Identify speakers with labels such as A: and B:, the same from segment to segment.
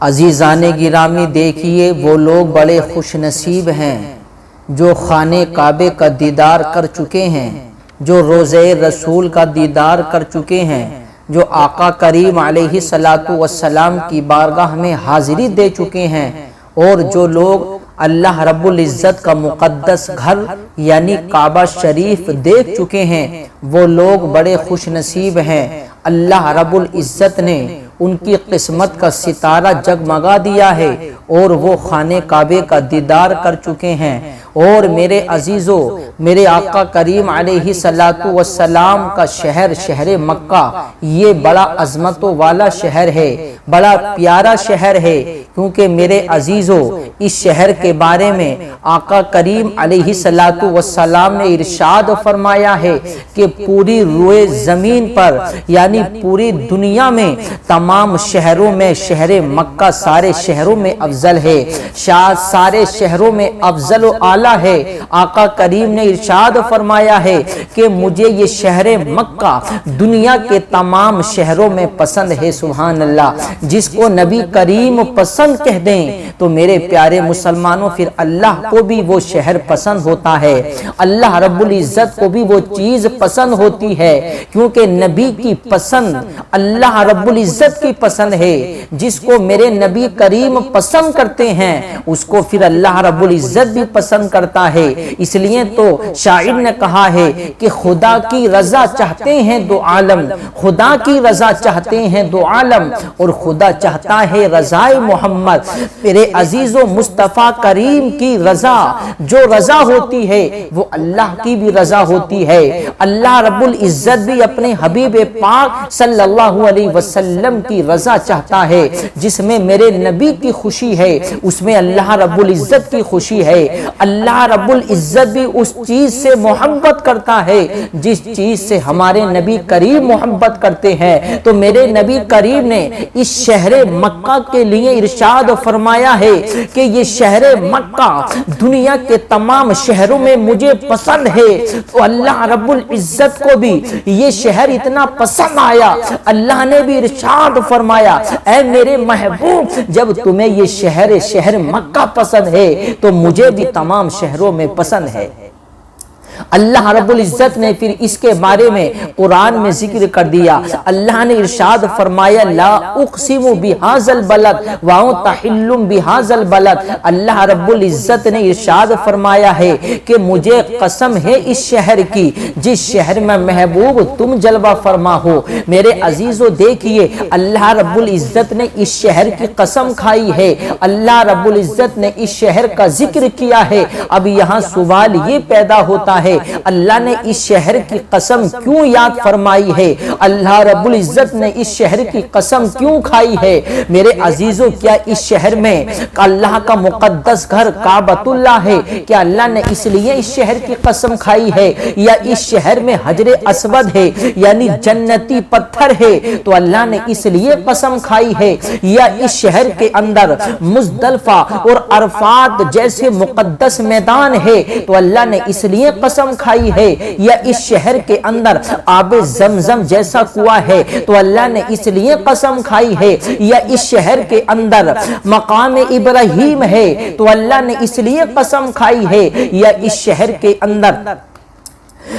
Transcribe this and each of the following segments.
A: عزیزان گرامی دیکھیے وہ لوگ بڑے خوش نصیب ہیں جو خانہ کعبے کا دیدار کر چکے ہیں، جو روضہ رسول کا دیدار کر چکے ہیں، جو آقا کریم علیہ السلام کی بارگاہ میں حاضری دے چکے ہیں، اور جو لوگ اللہ رب العزت کا مقدس گھر یعنی کعبہ شریف دیکھ چکے ہیں، وہ لوگ بڑے خوش نصیب ہیں۔ اللہ رب العزت نے ان کی قسمت کا ستارہ جگمگا دیا ہے اور وہ خانہ کعبے کا دیدار کر چکے ہیں۔ اور میرے عزیزو، میرے آقا کریم علیہ السلام کا شہر مکہ یہ بڑا عظمتوں والا شہر ہے، بڑا پیارا شہر ہے، کیونکہ میرے عزیزو اس شہر کے بارے میں آقا کریم علیہ السلام نے ارشاد فرمایا ہے کہ پوری روئے زمین پر یعنی پوری دنیا میں تمام شہروں میں شہر مکہ سارے شہروں میں افضل ہے، سارے شہروں میں افضل و اعلیٰ ہے۔ آقا کریم نے ارشاد فرمایا ہے کہ مجھے یہ شہر مکہ دنیا کے تمام شہروں میں پسند ہے۔ سبحان اللہ، جس کو نبی کریم پسند کہہ دیں تو میرے پیارے مسلمانوں پھر اللہ کو بھی وہ شہر پسند ہوتا ہے، اللہ رب العزت کو بھی وہ چیز پسند ہوتی ہے، کیونکہ نبی کی پسند اللہ رب العزت کی پسند ہے۔ جس کو میرے نبی کریم پسند کرتے ہیں اس کو پھر اللہ رب العزت بھی پسند کرتا ہے۔ اس لیے تو شاعر نے کہا ہے کہ خدا کی رضا چاہتے ہیں دو عالم، خدا کی رضا چاہتے ہیں دو عالم، اور خدا چاہتا ہے رضائے محمد۔ میرے عزیز و مصطفیٰ کریم کی رضا جو رضا ہوتی ہے وہ اللہ کی بھی رضا ہوتی ہے۔ اللہ رب العزت بھی اپنے حبیب پاک صلی اللہ علیہ وسلم کی رضا چاہتا ہے۔ جس میں میرے نبی کی خوشی ہے اس میں اللہ رب العزت کی خوشی ہے۔ اللہ رب العزت بھی اس چیز سے محبت کرتا ہے جس چیز سے ہمارے نبی کریم محبت کرتے ہیں۔ تو میرے نبی کریم نے اس شہر مکہ کے لیے ارشاد فرمایا ہے کہ یہ شہر مکہ دنیا کے تمام شہروں میں مجھے پسند ہے۔ تو اللہ رب العزت کو بھی یہ شہر اتنا پسند آیا، اللہ نے بھی ارشاد فرمایا اے میرے محبوب جب تمہیں یہ شہر مکہ پسند ہے تو مجھے بھی تمام شہروں میں پسند ہے۔ اللہ رب العزت نے پھر اس کے بارے میں قرآن میں ذکر کر دیا۔ اللہ نے ارشاد فرمایا لا اقسم بہذا البلد وانت حل بہذا البلد۔ اللہ رب العزت نے ارشاد فرمایا ہے کہ مجھے قسم ہے اس شہر کی جس شہر میں محبوب تم جلوہ فرما ہو۔ میرے عزیزو دیکھیے اللہ رب العزت نے اس شہر کی قسم کھائی ہے، اللہ رب العزت نے اس شہر کا ذکر کیا ہے۔ اب یہاں سوال یہ پیدا ہوتا ہے اللہ نے اس شہر کی قسم کیوں یاد فرمائی ہے؟ اللہ رب العزت نے اس شہر کی قسم کیوں کھائی ہے؟ میرے عزیزو کیا اس شہر میں اللہ کا مقدس گھر کعبۃ اللہ ہے؟ کیا اللہ نے اس لیے اس شہر کی قسم کھائی ہے؟ یا اس شہر میں حجر اسود ہے یعنی جنتی پتھر ہے تو اللہ نے اس لیے قسم کھائی ہے؟ یا اس شہر کے اندر مزدلفہ اور عرفات جیسے مقدس میدان ہے تو اللہ نے اس لیے قسم کھائی ہے؟ یا اس شہر کے اندر آب زمزم جیسا کنواں ہے تو اللہ نے اس لیے قسم کھائی ہے؟ یا اس شہر کے اندر مقام ابراہیم ہے تو اللہ نے اس لیے قسم کھائی ہے؟ یا اس شہر کے اندر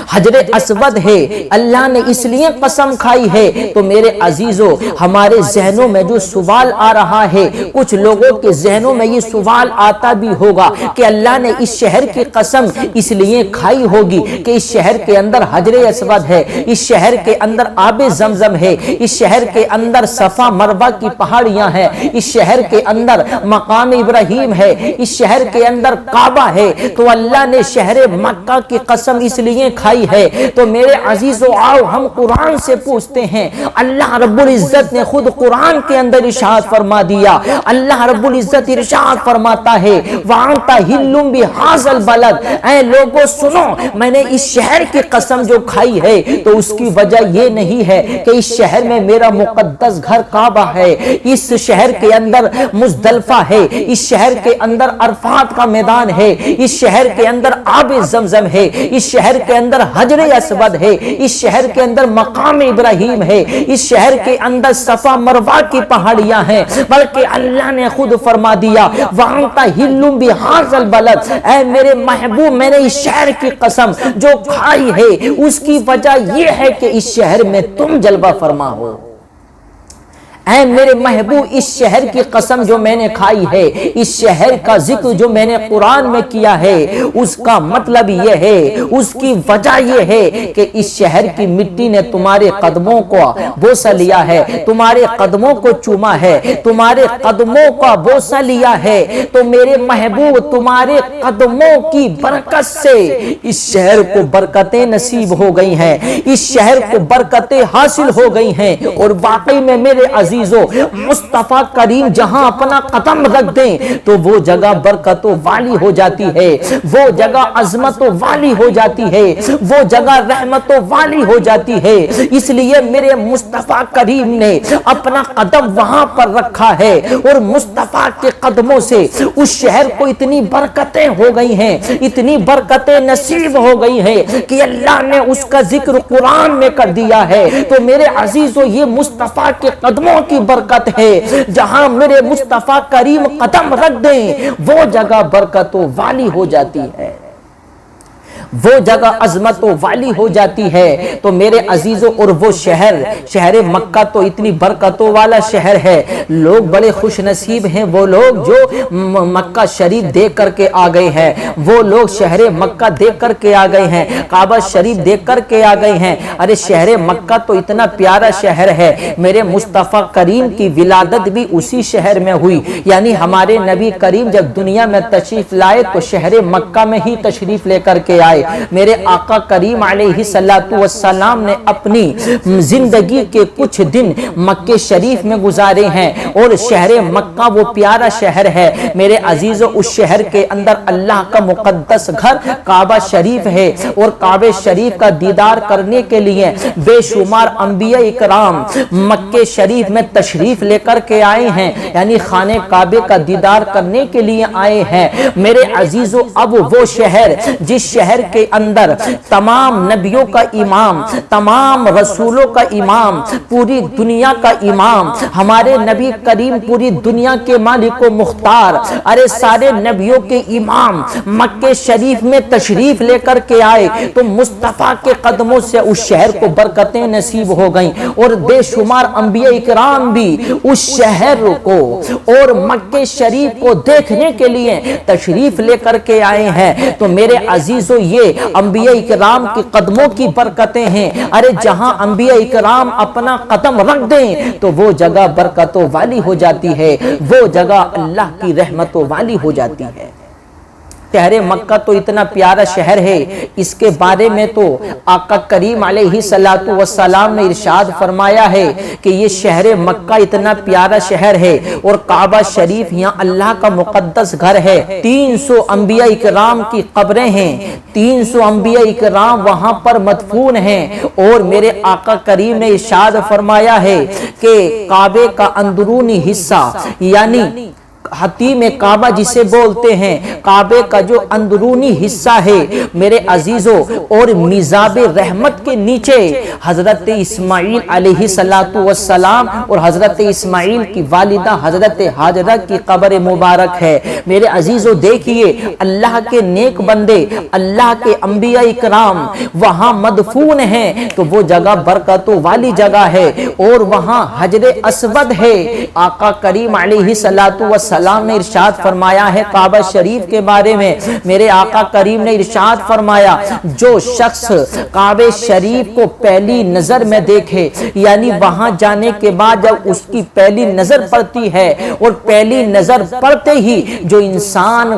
A: حجر اسود ہے اللہ نے اس لیے قسم کھائی ہے؟ تو میرے عزیزو ہمارے ذہنوں میں جو سوال آ رہا ہے، کچھ لوگوں کے ذہنوں میں یہ سوال آتا بھی ہوگا کہ اللہ نے اس شہر کی قسم اس لیے کھائی ہوگی کہ اس شہر کے اندر حجر اسود ہے، اس شہر کے اندر آب زمزم ہے، اس شہر کے اندر صفا مروہ کی پہاڑیاں ہیں، اس شہر کے اندر مقام ابراہیم ہے، اس شہر کے اندر کعبہ ہے، تو اللہ نے شہر مکہ کی قسم اس لیے کھائی ہے۔ تو میرے عزیزو آؤ ہم قرآن سے پوچھتے ہیں، اللہ رب العزت نے خود قرآن کے اندر ارشاد فرما دیا، اللہ رب العزت ارشاد فرماتا ہے وَأَنْتَ حِلٌّ بِهَذَا الْبَلَدِ، اے لوگو سنو میں نے اس شہر کی قسم جو کھائی ہے تو اس کی وجہ یہ نہیں ہے کہ اس شہر میں میرا مقدس گھر کعبہ ہے، اس شہر کے اندر مزدلفہ ہے، اس شہر کے اندر عرفات کا میدان ہے، اس شہر کے اندر آب زمزم ہے، اس شہر کے اندر اندر حجر اسود ہے، اس شہر کے اندر مقام ابراہیم ہے، اس شہر کے اندر صفا مروہ کی پہاڑیاں ہیں، بلکہ اللہ نے خود فرما دیا وَأَنْتَ حِلٌّ بِهَٰذَا الْبَلَدِ، اے میرے محبوب میں نے اس شہر کی قسم جو کھائی ہے اس کی وجہ یہ ہے کہ اس شہر میں تم جلوہ فرما ہو۔ اے میرے محبوب اس شہر کی قسم جو میں نے کھائی ہے، اس شہر کا ذکر جو میں نے قرآن میں کیا ہے، اس کا مطلب یہ ہے، اس کی وجہ یہ ہے کہ اس شہر کی مٹی نے تمہارے قدموں کو بوسہ لیا ہے، تمہارے قدموں کو چوما ہے، تمہارے قدموں کا بوسہ لیا ہے، تو میرے محبوب تمہارے قدموں کی برکت سے اس شہر کو برکتیں نصیب ہو گئی ہیں، اس شہر کو برکتیں حاصل ہو گئی ہیں۔ اور واقعی میں میرے مصطفیٰ کریم جہاں اپنا قدم رکھ دیں تو وہ جگہ برکتوں والی ہو جاتی ہے، وہ جگہ عظمتوں والی ہو جاتی ہے، وہ جگہ رحمتوں والی ہو جاتی ہے۔ اس لیے میرے مصطفیٰ کریم نے اپنا قدم وہاں پر رکھا ہے، اور مصطفیٰ کے قدموں سے اس شہر کو اتنی برکتیں ہو گئی ہیں، اتنی برکتیں نصیب ہو گئی ہیں کہ اللہ نے اس کا ذکر قرآن میں کر دیا ہے۔ تو میرے عزیزو یہ مصطفیٰ کے قدموں کی برکت ہے، جہاں میرے مصطفیٰ کریم قدم رکھ دیں وہ جگہ برکتوں والی ہو جاتی ہے، وہ جگہ عظمتوں والی ہو جاتی ہے۔ تو میرے عزیزوں اور وہ شہر مکہ تو اتنی برکتوں والا شہر ہے، لوگ بڑے خوش نصیب ہیں وہ لوگ جو مکہ شریف دیکھ کر کے آ گئے ہیں، وہ لوگ شہر مکہ دیکھ کر کے آ گئے ہیں، کعبہ شریف دیکھ کر کے آ گئے ہیں۔ ارے شہر مکہ تو اتنا پیارا شہر ہے، میرے مصطفیٰ کریم کی ولادت بھی اسی شہر میں ہوئی، یعنی ہمارے نبی کریم جب دنیا میں تشریف لائے تو شہر مکہ میں ہی تشریف لے کر کے آئے۔ میرے آقا کریم علیہ السلام نے اپنی زندگی کے کچھ دن مکہ شریف میں گزارے ہیں، اور شہر مکہ وہ پیارا شہر ہے میرے عزیزو۔ اس شہر کے اندر اللہ کا مقدس گھر کعبہ شریف ہے، اور کعبہ شریف کا دیدار کرنے کے لیے بے شمار انبیاء اکرام مکہ شریف میں تشریف لے کر کے آئے ہیں، یعنی خانہ کعبہ کا دیدار کرنے کے لیے آئے ہیں میرے عزیزو۔ اب وہ شہر جس شہر کے اندر تمام نبیوں کا امام، تمام رسولوں کا امام، پوری دنیا کا امام، ہمارے نبی کریم پوری دنیا کے مالک و مختار، ارے سارے نبیوں کے امام مکہ شریف میں تشریف لے کر کے آئے، تو مصطفیٰ کے قدموں سے اس شہر کو برکتیں نصیب ہو گئیں، اور بے شمار انبیاء اکرام بھی اس شہر کو اور مکہ شریف کو دیکھنے کے لیے تشریف لے کر کے آئے ہیں۔ تو میرے عزیزو یہ انبیاء اکرام کی قدموں کی برکتیں ہیں، ارے جہاں انبیاء اکرام اپنا قدم رکھ دیں تو وہ جگہ برکتوں والی ہو جاتی ہے، وہ جگہ اللہ کی رحمتوں والی ہو جاتی ہے۔ شہر مکہ تو اتنا پیارا شہر ہے، اس کے بارے میں تو آقا کریم علیہ السلام نے ارشاد فرمایا ہے کہ یہ شہر مکہ اتنا پیارا شہر ہے، اور کعبہ شریف یہاں اللہ کا مقدس گھر ہے، 300 انبیاء اکرام کی قبریں ہیں، 300 انبیاء اکرام وہاں پر مدفون ہیں، اور میرے آقا کریم نے ارشاد فرمایا ہے کہ کعبے کا اندرونی حصہ یعنی حتیم کعبہ جسے بولتے ہیں، کعبے کا جو اندرونی حصہ ہے میرے عزیزو، اور میزاب رحمت کے نیچے حضرت اسماعیل علیہ السلام اور حضرت اسماعیل کی والدہ حضرت ہاجرہ کی قبر مبارک ہے میرے عزیزو۔ دیکھیے اللہ کے نیک بندے، اللہ کے انبیاء اکرام وہاں مدفون ہیں، تو وہ جگہ برکتوں والی جگہ ہے، اور وہاں حجر اسود ہے۔ آقا کریم علیہ السلام نے ارشاد فرمایا ہے کعبہ شریف کے بارے میں، میرے آقا کریم نے ارشاد فرمایا جو شخص کعبہ شریف کو پہلی نظر میں دیکھے، یعنی وہاں جانے کے بعد جب اس کی پہلی نظر پڑتی ہے، اور پہلی نظر پڑتے ہی جو انسان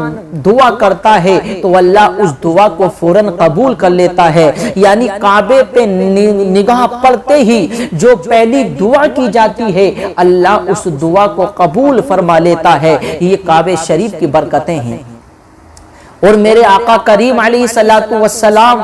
A: دعا کرتا ہے تو اللہ اس دعا کو فوراً قبول کر لیتا ہے، یعنی کعبے پہ نگاہ پڑتے ہی جو پہلی دعا کی جاتی ہے اللہ اس دعا کو قبول فرما لیتا ہے۔ یہ کعبہ شریف کی برکتیں ہیں، اور میرے آقا کریم علیہ السلام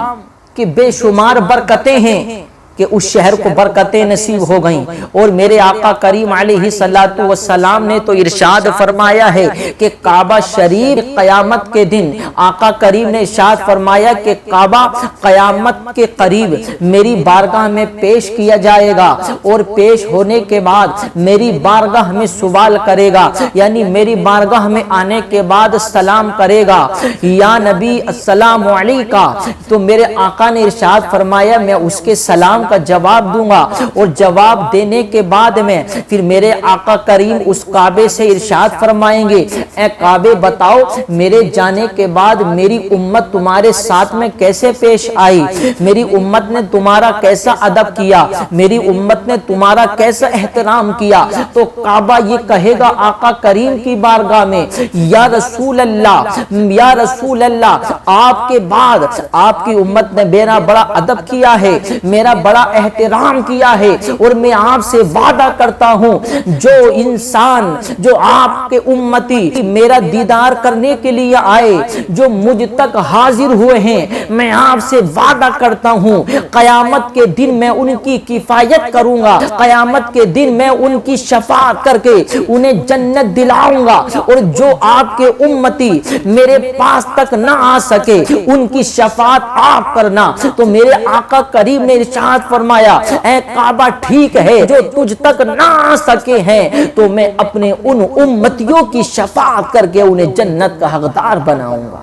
A: کی بے شمار برکتیں ہیں۔ کہ اس شہر کو برکتیں نصیب ہو گئیں۔ اور میرے آقا کریم علیہ السلام نے تو ارشاد فرمایا ہے کہ کعبہ شریف قیامت کے دن آقا کریم نے ارشاد فرمایا کہ کعبہ قیامت کے قریب میری بارگاہ میں پیش کیا جائے گا، اور پیش ہونے کے بعد میری بارگاہ میں سوال کرے گا، یعنی میری بارگاہ میں آنے کے بعد سلام کرے گا، یا نبی السلام علیکہ۔ تو میرے آقا نے ارشاد فرمایا میں اس کے سلام کا جواب دوں گا، اور جواب دینے کے بعد میں پھر میرے آقا کریم اس کعبے سے ارشاد فرمائیں گے، اے کعبے بتاؤ میرے جانے کے بعد میری امت تمہارے ساتھ میں کیسے پیش آئی، میری امت نے تمہارا کیسا ادب کیا، میری امت نے تمہارا کیسا احترام کیا۔ تو کعبہ یہ کہے گا آقا کریم کی بارگاہ میں، یا رسول اللہ، یا رسول اللہ، آپ کے بعد آپ کی امت نے میرا بڑا ادب کیا ہے، میرا بڑا احترام کیا ہے، اور میں آپ سے وعدہ کرتا ہوں جو انسان، جو آپ کے امتی میرا دیدار کرنے کے لیے آئے، جو مجھ تک حاضر ہوئے ہیں، میں آپ سے وعدہ کرتا ہوں قیامت کے دن میں ان کی کفایت کروں گا، قیامت کے دن میں ان کی شفاعت کر کے انہیں جنت دلاؤں گا، اور جو آپ کے امتی میرے پاس تک نہ آ سکے ان کی شفاعت آپ کرنا۔ تو میرے آقا کریم نے ارشاد فرمایا اے کعبہ ٹھیک ہے جو تجھ تک نہ آ سکے ہیں تو میں اپنے ان امتیوں کی شفاعت کر کے انہیں جنت کا حقدار بناؤں گا۔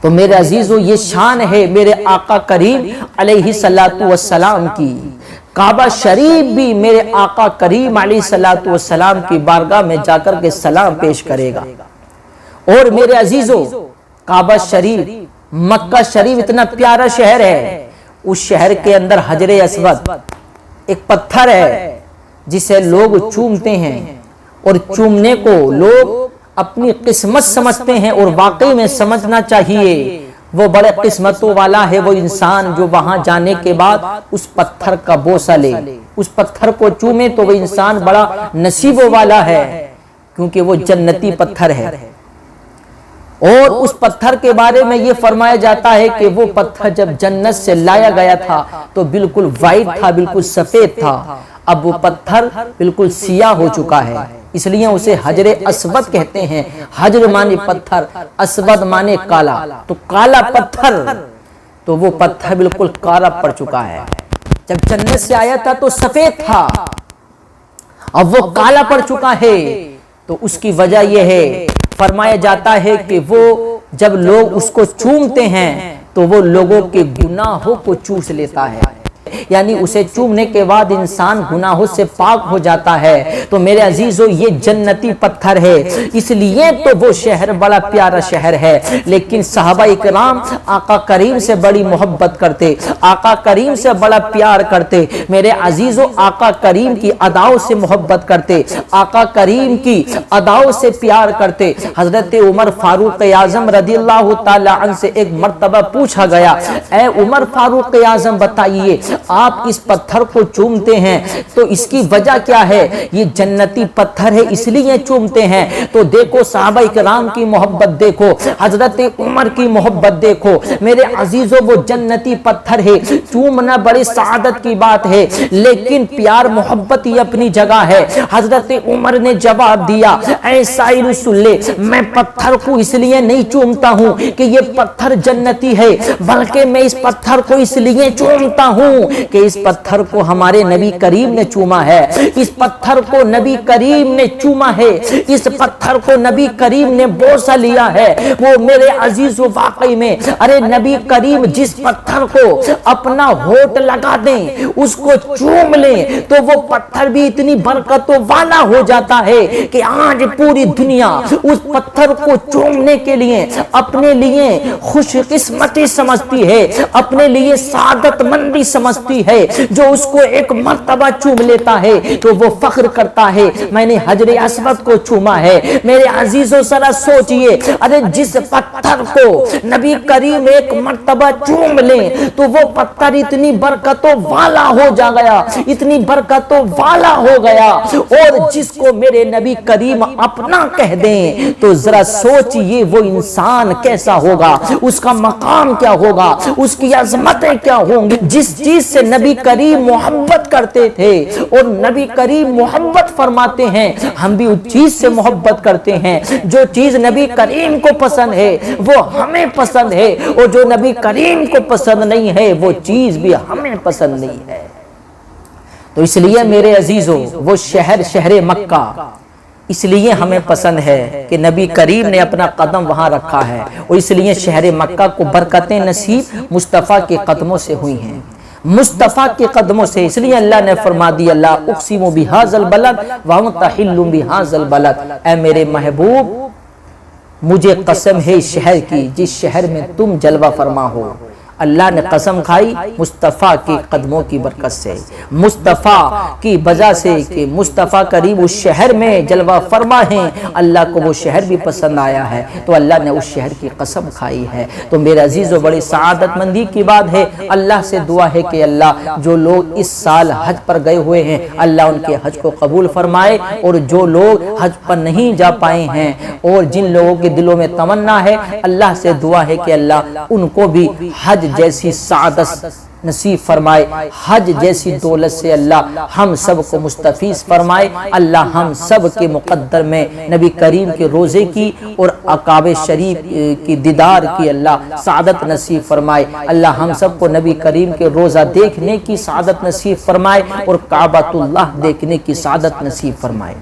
A: تو میرے عزیزو یہ شان ہے میرے آقا کریم علیہ السلام کی۔ کعبہ شریف بھی میرے آقا کریم علیہ السلام کی بارگاہ میں جا کر کے سلام پیش کرے گا۔ اور میرے عزیزو کعبہ شریف، مکہ شریف اتنا پیارا شہر ہے، اس شہر کے اندر حجر اسود ایک پتھر ہے جسے لوگ چومتے ہیں، اور چومنے کو لوگ اپنی قسمت سمجھتے ہیں، اور واقعی میں سمجھنا چاہیے وہ بڑے قسمتوں والا ہے وہ انسان جو وہاں جانے کے بعد اس پتھر کا بوسہ لے، اس پتھر کو چومے تو وہ انسان بڑا نصیبوں والا ہے، کیونکہ وہ جنتی پتھر ہے۔ اور اس پتھر کے بارے میں یہ فرمایا جاتا ہے کہ وہ پتھر جب جنت سے لایا گیا تھا تو بالکل وائٹ تھا، بالکل سفید تھا، اب وہ پتھر بالکل سیاہ ہو چکا ہے، اس لیے اسے حجر اسود کہتے ہیں۔ حجر مانے پتھر، اسود مانے کالا، تو کالا پتھر، تو وہ پتھر بالکل کالا پڑ چکا ہے۔ جب جنت سے آیا تھا تو سفید تھا، اب وہ کالا پڑ چکا ہے، تو اس کی وجہ یہ ہے، فرمایا جاتا ہے کہ وہ جب لوگ اس کو چومتے ہیں تو وہ لوگوں کے گناہوں کو چوس لیتا ہے، یعنی اسے چومنے کے بعد انسان گناہوں سے پاک ہو جاتا ہے۔ تو میرے عزیزو یہ جنتی پتھر ہے، اس لیے تو وہ شہر بڑا پیارا شہر ہے۔ لیکن صحابہ اکرام آقا کریم سے بڑی محبت کرتے، آقا کریم سے بڑا پیار کرتے، میرے عزیزو آقا کریم کی اداؤں سے محبت کرتے، آقا کریم کی اداؤں سے پیار کرتے۔ حضرت عمر فاروق اعظم رضی اللہ تعالی عنہ سے ایک مرتبہ پوچھا گیا، اے عمر فاروق اعظم بتائیے آپ اس پتھر کو چومتے ہیں تو اس کی وجہ کیا ہے؟ یہ جنتی پتھر ہے اس لیے چومتے ہیں۔ تو دیکھو صحابہ کرام کی محبت دیکھو، حضرت عمر کی محبت دیکھو، میرے عزیزوں وہ جنتی پتھر ہے، چومنا بڑی سعادت کی بات ہے، لیکن پیار محبت ہی اپنی جگہ ہے۔ حضرت عمر نے جواب دیا، اے سائل سن لے، میں پتھر کو اس لیے نہیں چومتا ہوں کہ یہ پتھر جنتی ہے، بلکہ میں اس پتھر کو اس لیے چومتا ہوں کہ اس پتھر کو ہمارے نبی کریم نے چوما ہے، اس پتھر کو نبی کریم نے چوما ہے، اس پتھر کو نبی کریم نے بوسہ لیا ہے۔ وہ میرے عزیز و واقعی میں ارے نبی کریم جس پتھر کو اپنا ہونٹ لگا دیں، اس کو چوم لیں تو وہ پتھر بھی اتنی برکتوں والا ہو جاتا ہے کہ آج پوری دنیا اس پتھر کو چومنے کے لیے اپنے لیے خوش قسمتی سمجھتی ہے، اپنے لیے سعادت مندی سمجھتی ہے۔ جو اس کو ایک مرتبہ چوم لیتا ہے تو وہ فخر کرتا ہے میں نے حجر اسود کو چوما ہے۔ میرے عزیزوں ذرا سوچئے، ارے جس پتھر کو نبی کریم ایک مرتبہ چوم لیں تو وہ پتھر اتنی برکتوں والا ہو جا گیا، اتنی برکتوں والا ہو گیا، اور جس کو میرے نبی کریم اپنا کہہ دیں تو ذرا سوچئے وہ انسان کیسا ہوگا، اس کا مقام کیا ہوگا، اس کی عظمتیں کیا ہوں گی۔ جس چیز چیز سے نبی کریم محبت کرتے تھے اور نبی کریم محبت فرماتے ہیں ہم بھی اس چیز سے محبت کرتے ہیں جو چیز نبی کریم کو پسند ہے وہ ہمیں پسند ہے اور جو نبی کریم کو پسند نہیں ہے وہ چیز بھی ہمیں پسند نہیں ہے۔ تو اس لیے میرے عزیزو وہ شہر مکہ اس لیے ہمیں پسند ہے کہ نبی کریم نے اپنا قدم وہاں رکھا ہے، اور اس لیے شہر مکہ کو برکتیں نصیب مصطفیٰ کے قدموں سے ہوئی ہیں، مصطفیٰ کے قدموں سے۔ اس لیے اللہ نے فرما دیا لا اقسم بہذا البلد وانت حل بہذا البلد، اے میرے محبوب مجھے قسم ہے اس شہر کی جس شہر میں تم جلوہ فرما ہو۔ اللہ نے قسم کھائی مصطفیٰ کے قدموں کی برکت سے، مصطفیٰ کی وجہ سے کہ مصطفیٰ کریم اس شہر میں جلوہ فرما ہیں، اللہ کو وہ شہر بھی پسند آیا ہے تو اللہ نے اس شہر کی قسم کھائی ہے۔ تو میرے عزیزو بڑی سعادت مندی کی بات ہے، اللہ سے دعا ہے کہ اللہ جو لوگ اس سال حج پر گئے ہوئے ہیں اللہ ان کے حج کو قبول فرمائے، اور جو لوگ حج پر نہیں جا پائے ہیں اور جن لوگوں کے دلوں میں تمنا ہے اللہ سے دعا ہے کہ اللہ ان کو بھی حج جیسی سعادت نصیب فرمائے، حج جیسی دولت سے اللہ ہم سب کو مستفیض فرمائے۔ اللہ ہم سب کے مقدر میں نبی کریم کے روزے کی اور عقاب شریف کی دیدار کی اللہ سعادت نصیب فرمائے۔ اللہ ہم سب کو نبی کریم کے روزہ دیکھنے کی سعادت نصیب فرمائے اور کعبۃ اللہ دیکھنے کی سعادت نصیب فرمائے۔